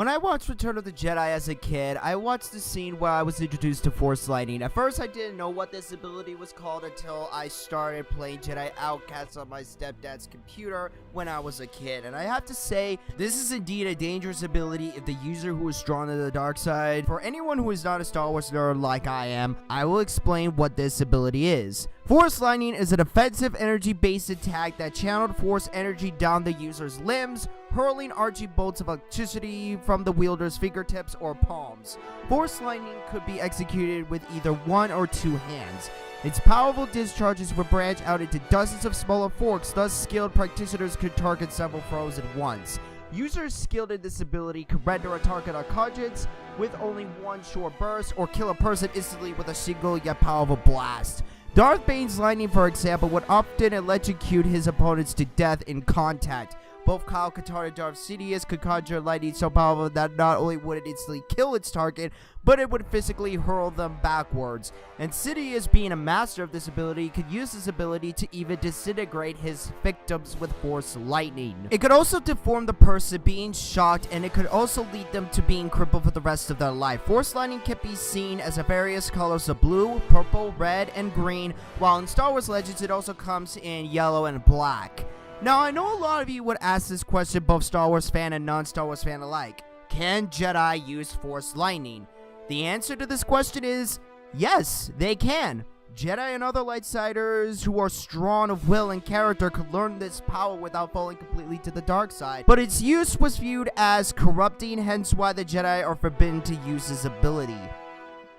When I watched Return of the Jedi as a kid, I watched the scene where I was introduced to Force Lightning. At first, I didn't know what this ability was called until I started playing Jedi Outcast on my stepdad's computer when I was a kid. And I have to say, this is indeed a dangerous ability if the user who is drawn to the dark side. For anyone who is not a Star Wars nerd like I am, I will explain what this ability is. Force Lightning is an offensive energy-based attack that channeled force energy down the user's limbs, hurling arching bolts of electricity from the wielder's fingertips or palms. Force Lightning could be executed with either one or two hands. Its powerful discharges would branch out into dozens of smaller forks, thus skilled practitioners could target several foes at once. Users skilled in this ability could render a target unconscious with only one short burst, or kill a person instantly with a single yet powerful blast. Darth Bane's lightning, for example, would often electrocute his opponents to death in contact. Both Kyle Katarn and Darth Sidious could conjure lightning so powerful that not only would it instantly kill its target, but it would physically hurl them backwards. And Sidious, being a master of this ability, could use this ability to even disintegrate his victims with Force Lightning. It could also deform the person being shocked, and it could also lead them to being crippled for the rest of their life. Force Lightning can be seen as a various colors of blue, purple, red, and green, while in Star Wars Legends it also comes in yellow and black. Now, I know a lot of you would ask this question, both Star Wars fan and non-Star Wars fan alike. Can Jedi use Force Lightning? The answer to this question is yes, they can. Jedi and other lightsiders who are strong of will and character could learn this power without falling completely to the dark side. But its use was viewed as corrupting, hence why the Jedi are forbidden to use this ability.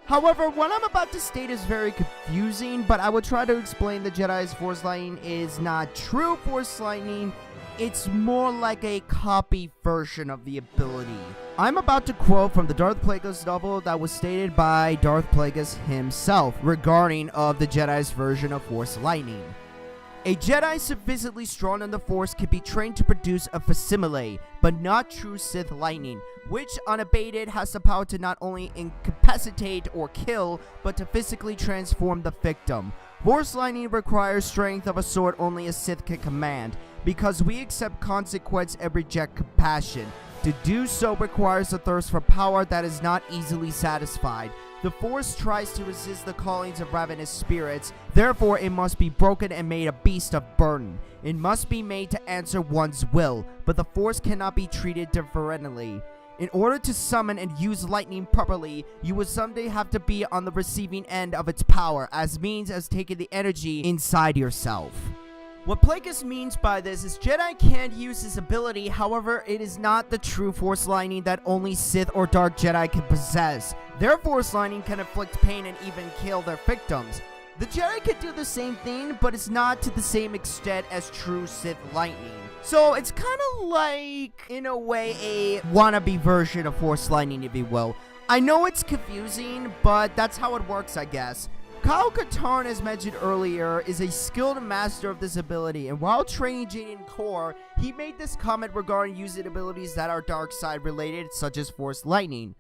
However, what I'm about to state is very confusing, but I will try to explain the Jedi's Force Lightning is not true Force Lightning. It's more like a copy version of the ability. I'm about to quote from the Darth Plagueis novel that was stated by Darth Plagueis himself regarding of the Jedi's version of Force Lightning. A Jedi sufficiently strong in the Force can be trained to produce a facsimile, but not true Sith lightning, which unabated has the power to not only incapacitate or kill, but to physically transform the victim. Force lightning requires strength of a sort only a Sith can command, because we accept consequence and reject compassion. To do so requires a thirst for power that is not easily satisfied. The Force tries to resist the callings of ravenous spirits, therefore it must be broken and made a beast of burden. It must be made to answer one's will, but the Force cannot be treated differently. In order to summon and use lightning properly, you would someday have to be on the receiving end of its power, as means as taking the energy inside yourself. What Plagueis means by this is Jedi can use this ability, however, it is not the true Force Lightning that only Sith or Dark Jedi can possess. Their Force Lightning can inflict pain and even kill their victims. The Jedi can do the same thing, but it's not to the same extent as true Sith Lightning. So it's kind of like, in a way, a wannabe version of Force Lightning, if you will. I know it's confusing, but that's how it works, I guess. Kyle Katarn, as mentioned earlier, is a skilled master of this ability, and while training Jaden Core, he made this comment regarding using abilities that are dark side related, such as Force Lightning.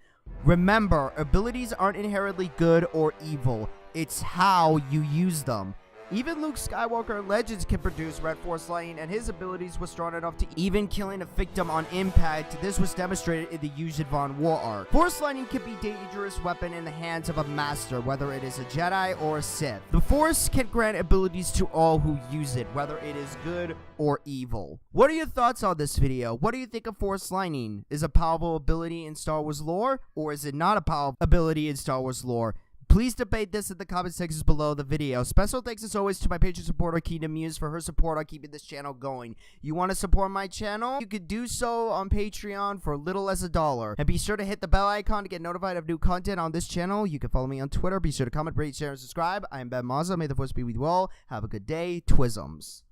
Remember, abilities aren't inherently good or evil, it's how you use them. Even Luke Skywalker in Legends can produce Red Force Lightning, and his abilities were strong enough to even killing a victim on impact. This was demonstrated in the Yuuzhan Vong War arc. Force Lightning can be a dangerous weapon in the hands of a master, whether it is a Jedi or a Sith. The Force can grant abilities to all who use it, whether it is good or evil. What are your thoughts on this video? What do you think of Force Lightning? Is it a powerful ability in Star Wars lore, or is it not a powerful ability in Star Wars lore? Please debate this in the comment sections below the video. Special thanks as always to my Patreon supporter Kingdom Muse for her support on keeping this channel going. You want to support my channel? You can do so on Patreon for little as $1. And be sure to hit the bell icon to get notified of new content on this channel. You can follow me on Twitter. Be sure to comment, rate, share, and subscribe. I am Ben Mazza. May the Force be with you all. Have a good day. Twisms.